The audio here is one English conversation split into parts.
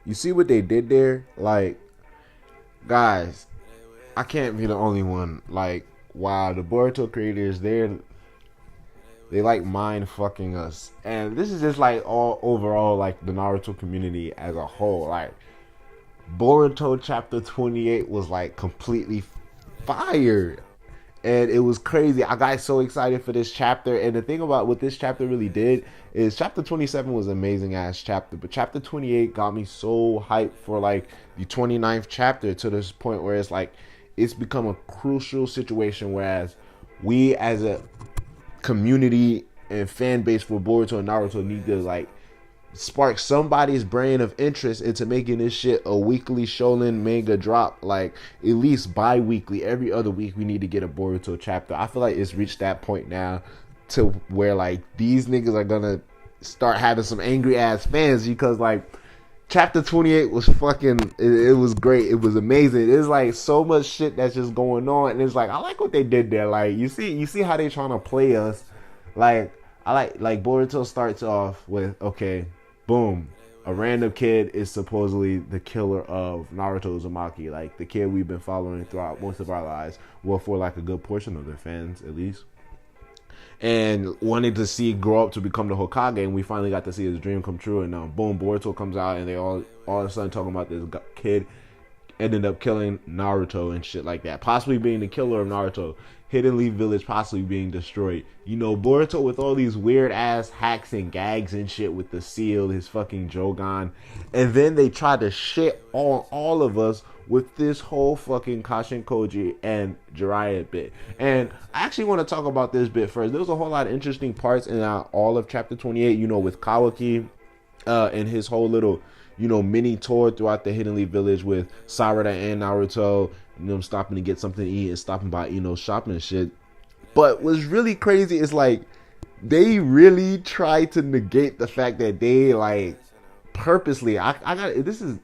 You see what they did there? Like, guys, I can't be the only one. Like, wow, the Boruto creators, they like mind fucking us. And this is just like all overall, like the Naruto community as a whole. Like, Boruto chapter 28 was like completely fire. And it was crazy. I got so excited for this chapter. And the thing about what this chapter really did is chapter 27 was an amazing ass chapter. But chapter 28 got me so hyped for like the 29th chapter to this point where it's like it's become a crucial situation. Whereas we as a community and fan base for Boruto and Naruto need to like spark somebody's brain of interest into making this shit a weekly shonen manga drop, like at least bi-weekly. Every other week we need to get a Boruto chapter. I feel like it's reached that point now to where like these niggas are gonna start having some angry ass fans because like chapter 28 was fucking it was great. It was amazing. There's like so much shit that's just going on, and it's like I like what they did there. Like you see how they trying to play us. Like I like Boruto starts off with, okay, boom, a random kid is supposedly the killer of Naruto Uzumaki, like the kid we've been following throughout most of our lives, well, for like a good portion of the fans at least, and wanted to see grow up to become the Hokage, and we finally got to see his dream come true. And now boom, Boruto comes out, and they all of a sudden talking about this kid ended up killing Naruto and shit like that, possibly being the killer of Naruto. Hidden Leaf Village possibly being destroyed. You know, Boruto with all these weird ass hacks and gags and shit with the seal, his fucking Jogan. And then they tried to shit on all of us with this whole fucking Kashin Koji and Jiraiya bit. And I actually want to talk about this bit first. There was a whole lot of interesting parts in all of chapter 28, you know, with Kawaki and his whole little, you know, mini tour throughout the Hidden Leaf Village with Sarada and Naruto, you know, stopping to get something to eat and stopping by, you know, shopping and shit. But what's really crazy is like they really try to negate the fact that they like purposely. I got this is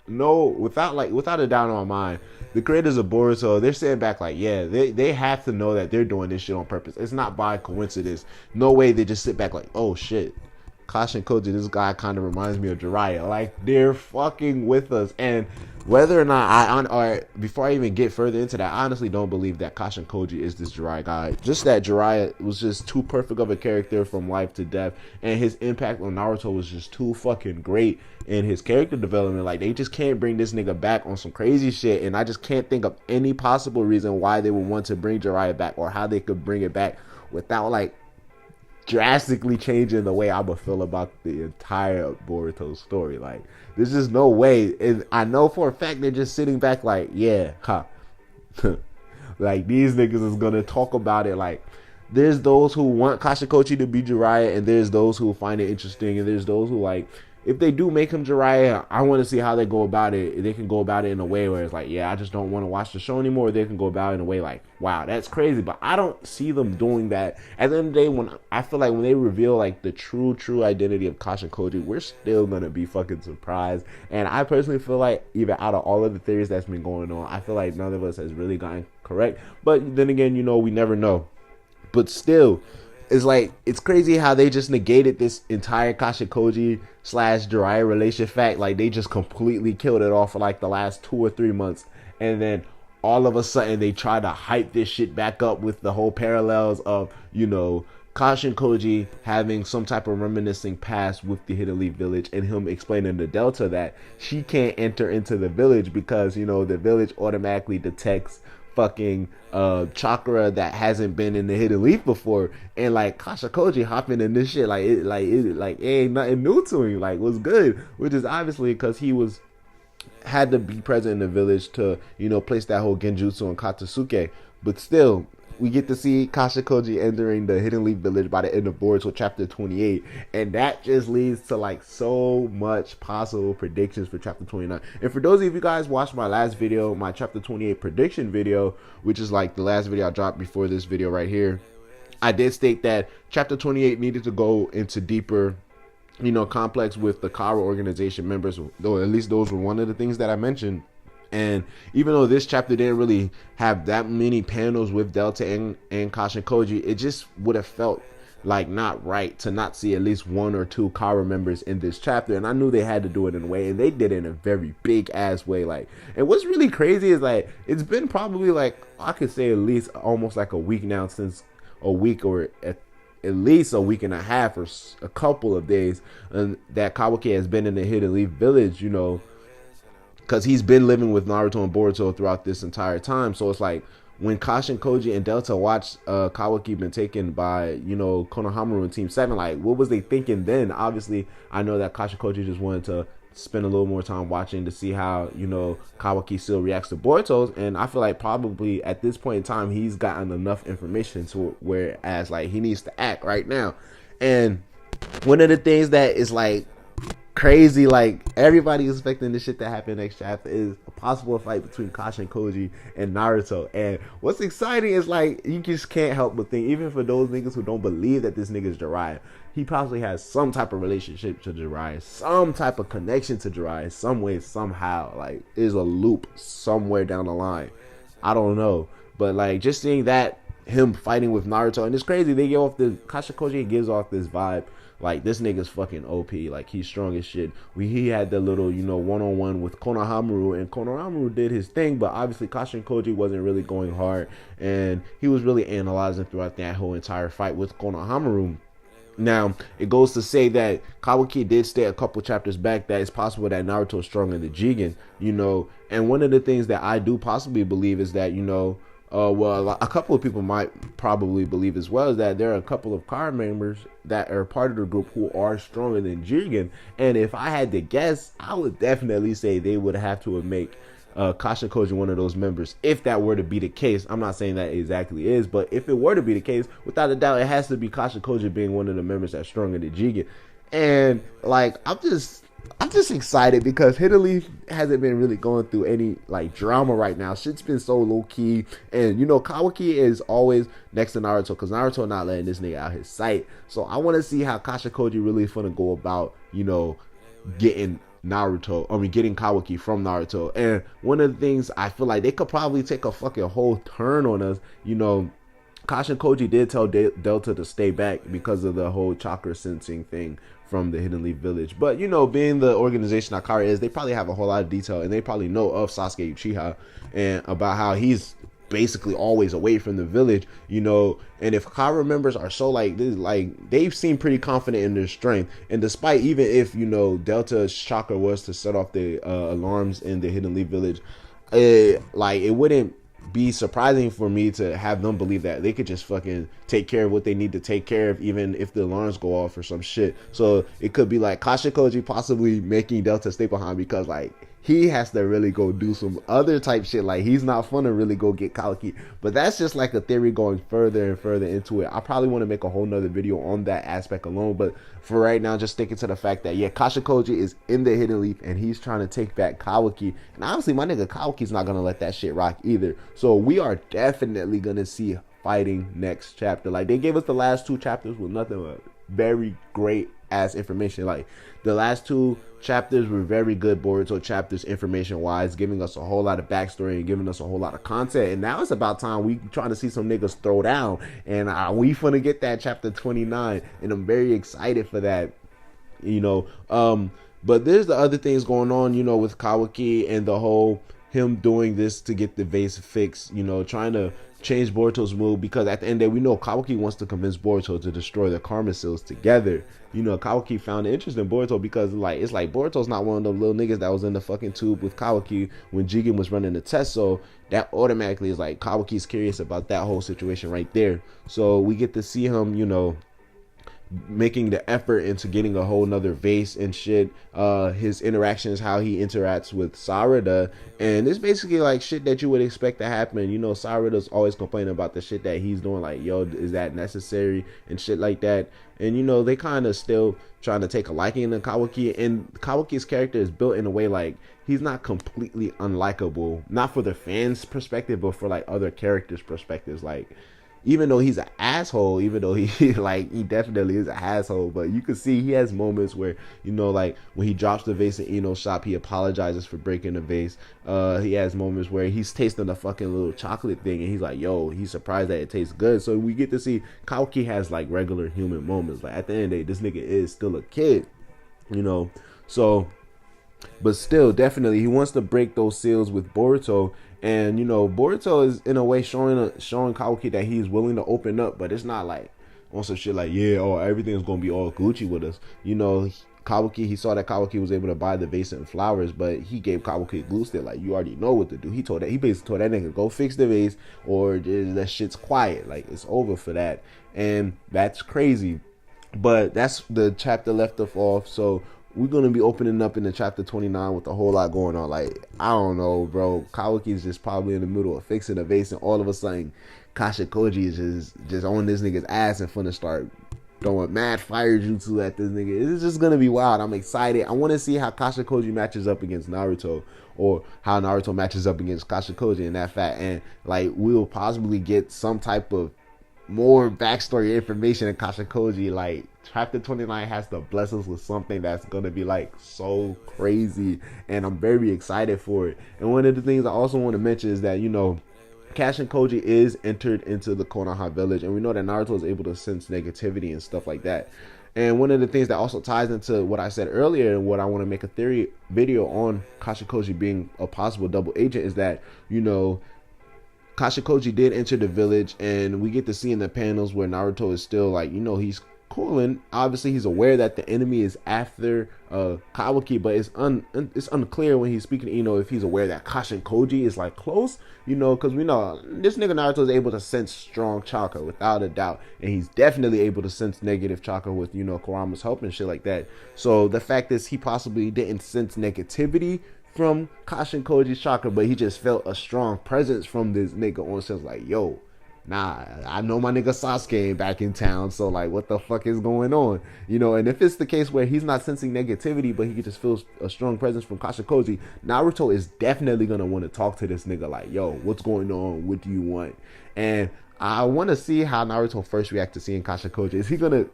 no without a doubt in my mind. The creators of Boruto, they're saying back like, yeah, they have to know that they're doing this shit on purpose. It's not by coincidence. No way they just sit back like, oh shit, Kashin Koji, this guy kind of reminds me of Jiraiya. Like, they're fucking with us. And whether or not or before I even get further into that, I honestly don't believe that Kashin Koji is this Jiraiya guy. Just that Jiraiya was just too perfect of a character from life to death, and his impact on Naruto was just too fucking great in his character development. Like, they just can't bring this nigga back on some crazy shit, and I just can't think of any possible reason why they would want to bring Jiraiya back, or how they could bring it back without like drastically changing the way I would feel about the entire Boruto story. Like, there's just no way. And I know for a fact they're just sitting back like, yeah, huh. Like, these niggas is gonna talk about it. Like, there's those who want Kashikochi to be Jiraiya, and there's those who find it interesting, and there's those who like, if they do make him Jiraiya, I want to see how they go about it. They can go about it in a way where it's like, yeah, I just don't want to watch the show anymore. They can go about it in a way like, wow, that's crazy. But I don't see them doing that. At the end of the day, when I feel like when they reveal like the true identity of Kashin Koji, we're still gonna be fucking surprised. And I personally feel like even out of all of the theories that's been going on, I feel like none of us has really gotten correct. But then again, you know, we never know. But still, it's like, it's crazy how they just negated this entire Kashikoji / Jiraiya relation fact. Like, they just completely killed it off for like the last 2 or 3 months, and then all of a sudden they try to hype this shit back up with the whole parallels of, you know, Kashin Koji having some type of reminiscing past with the Hidden Leaf Village, and him explaining to Delta that she can't enter into the village because, you know, the village automatically detects fucking chakra that hasn't been in the Hidden Leaf before. And like Kashin Koji hopping in this shit like it ain't nothing new to him, like was good, which is obviously because he had to be present in the village to, you know, place that whole genjutsu on Katsusuke. But still, we get to see Kashin Koji entering the Hidden Leaf Village by the end of Boruto chapter 28, and that just leads to like so much possible predictions for chapter 29. And for those of you guys watched my last video, my chapter 28 prediction video, which is like the last video I dropped before this video right here, I did state that chapter 28 needed to go into deeper, you know, complex with the Kara organization members, though at least those were one of the things that I mentioned. And even though this chapter didn't really have that many panels with Delta and Kashin Koji, it just would have felt like not right to not see at least one or two Kara members in this chapter, and I knew they had to do it in a way, and they did it in a very big ass way. Like, and what's really crazy is like it's been probably like I could say at least almost like a week now, since a week or at least a week and a half or a couple of days, and that Kawaki has been in the Hidden Leaf Village, you know, because he's been living with Naruto and Boruto throughout this entire time. So it's like when Kashin, Koji, and Delta watched Kawaki been taken by, you know, Konohamaru and Team 7, like, what was they thinking then? Obviously, I know that Kashin, Koji just wanted to spend a little more time watching to see how, you know, Kawaki still reacts to Boruto's, and I feel like probably at this point in time, he's gotten enough information to whereas, like, he needs to act right now. And one of the things that is, like, crazy, like everybody is expecting this shit to happen next chapter, is a possible fight between Kashin, Koji, and Naruto. And what's exciting is like you just can't help but think, even for those niggas who don't believe that this nigga is Jiraiya, he probably has some type of relationship to Jiraiya, some type of connection to Jiraiya, some way, somehow. Like, there's a loop somewhere down the line. I don't know, but like just seeing that him fighting with Naruto, and it's crazy. They give off the Kashin, Koji gives off this vibe. Like, this nigga's fucking OP. Like, he's strong as shit. He had the little, you know, one-on-one with Konohamaru, and Konohamaru did his thing, but obviously Kashin, Koji wasn't really going hard, and he was really analyzing throughout that whole entire fight with Konohamaru. Now, it goes to say that Kawaki did state a couple chapters back that it's possible that Naruto is stronger than Jigen, you know, and one of the things that I do possibly believe is that, you know, well, a couple of people might probably believe as well, is that there are a couple of car members that are part of the group who are stronger than Jigen. And if I had to guess, I would definitely say they would have to make Kashin, Koji one of those members. If that were to be the case, I'm not saying that it exactly is, but if it were to be the case, without a doubt, it has to be Kashin, Koji being one of the members that's stronger than Jigen. And like, I'm just excited because Hidden Leaf hasn't been really going through any like drama right now. Shit's been so low key, and you know Kawaki is always next to Naruto because Naruto not letting this nigga out his sight. So I want to see how Kashin, Koji really finna go about, you know, getting Kawaki from Naruto. And one of the things I feel like they could probably take a fucking whole turn on us, you know. Kashin, Koji did tell Delta to stay back because of the whole chakra sensing thing from the Hidden Leaf Village. But, you know, being the organization Akari is, they probably have a whole lot of detail, and they probably know of Sasuke Uchiha and about how he's basically always away from the village, you know. And if Kara members are so like this, like they seem pretty confident in their strength, and despite, even if, you know, Delta's chakra was to set off the alarms in the Hidden Leaf Village, like it wouldn't be surprising for me to have them believe that they could just fucking take care of what they need to take care of, even if the alarms go off or some shit. So it could be like Kashin, Koji possibly making Delta stay behind because like he has to really go do some other type shit. Like, he's not fun to really go get Kawaki. But that's just like a theory going further and further into it. I probably want to make a whole nother video on that aspect alone. But for right now, just sticking to the fact that, yeah, Kashin, Koji is in the Hidden Leaf and he's trying to take back Kawaki. And obviously, my nigga Kawaki's not going to let that shit rock either. So we are definitely going to see fighting next chapter. Like, they gave us the last two chapters with nothing but very great ass information. Like, the last two chapters were very good Boruto chapters information wise, giving us a whole lot of backstory and giving us a whole lot of content. And now it's about time we trying to see some niggas throw down, and we finna get that chapter 29, and I'm very excited for that, you know. But there's the other things going on, you know, with Kawaki and the whole him doing this to get the vase fixed, you know, trying to change Boruto's mood, because at the end of the day, we know Kawaki wants to convince Boruto to destroy the karma seals together. You know, Kawaki found it interesting in Boruto because, like, it's like Boruto's not one of those little niggas that was in the fucking tube with Kawaki when Jigen was running the test. So that automatically is like Kawaki's curious about that whole situation right there. So we get to see him, you know, making the effort into getting a whole nother vase and shit. His interactions, how he interacts with Sarada, and it's basically like shit that you would expect to happen. You know, Sarada's always complaining about the shit that he's doing, like, yo, is that necessary and shit like that. And you know, they kind of still trying to take a liking to Kawaki, and Kawaki's character is built in a way like he's not completely unlikable, not for the fans' perspective, but for like other characters' perspectives. Like, even though he's an asshole, even though he like he definitely is an asshole, but you can see he has moments where, you know, like when he drops the vase in Ino's shop, he apologizes for breaking the vase. He has moments where he's tasting the fucking little chocolate thing and he's like, yo, he's surprised that it tastes good. So we get to see Kaoki has like regular human moments. Like at the end of the day, this nigga is still a kid, you know. So but still, definitely, he wants to break those seals with Boruto, and you know, Boruto is in a way showing Kaoki that he's willing to open up, but it's not like on some shit like, yeah, oh, everything's gonna be all Gucci with us. You know, Kaoki, he saw that Kaoki was able to buy the vase and flowers, but he gave Kaoki a glue stick, like, you already know what to do. He basically told that nigga, go fix the vase, or just, that shit's quiet, like it's over for that, and that's crazy. But that's the chapter left off. So we're gonna be opening up into chapter 29 with a whole lot going on. Like, I don't know, bro. Kawaki's just probably in the middle of fixing a vase, and all of a sudden, Koji is just on this nigga's ass and finna start throwing mad fire jutsu at this nigga. It's just gonna be wild. I'm excited. I want to see how Koji matches up against Naruto, or how Naruto matches up against Koji in that fact. And like, we'll possibly get some type of more backstory information in Koji. Like, chapter 29 has to bless us with something that's gonna be like so crazy, and I'm very excited for it. And one of the things I also want to mention is that, you know, Kashin Koji is entered into the Konoha village, and we know that Naruto is able to sense negativity and stuff like that. And one of the things that also ties into what I said earlier, and what I want to make a theory video on Kashin Koji being a possible double agent, is that, you know, Kashin Koji did enter the village, and we get to see in the panels where Naruto is still like, you know, he's cooling. Obviously, he's aware that the enemy is after Kawaki, but it's unclear when he's speaking to Ino if he's aware that Kashin Koji is like close, you know, because we know this nigga Naruto is able to sense strong chakra without a doubt, and he's definitely able to sense negative chakra with, you know, Kurama's help and shit like that. So the fact is, he possibly didn't sense negativity from Kashin Koji's chakra, but he just felt a strong presence from this nigga on sense like, yo, nah, I know my nigga Sasuke ain't back in town, so like, what the fuck is going on? You know, and if it's the case where he's not sensing negativity, but he just feels a strong presence from Kashin Koji, Naruto is definitely gonna want to talk to this nigga like, yo, what's going on? What do you want? And I want to see how Naruto first react to seeing Kashin Koji. Is he gonna,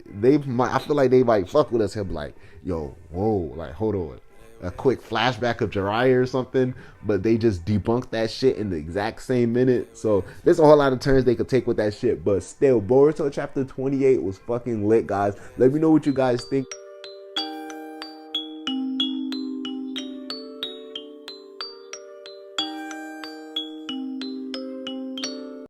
I feel like they might fuck with us. He'll be like, yo, whoa, like, hold on, a quick flashback of Jiraiya or something, but they just debunked that shit in the exact same minute. So there's a whole lot of turns they could take with that shit, but still, Boruto chapter 28 was fucking lit, guys. Let me know what you guys think.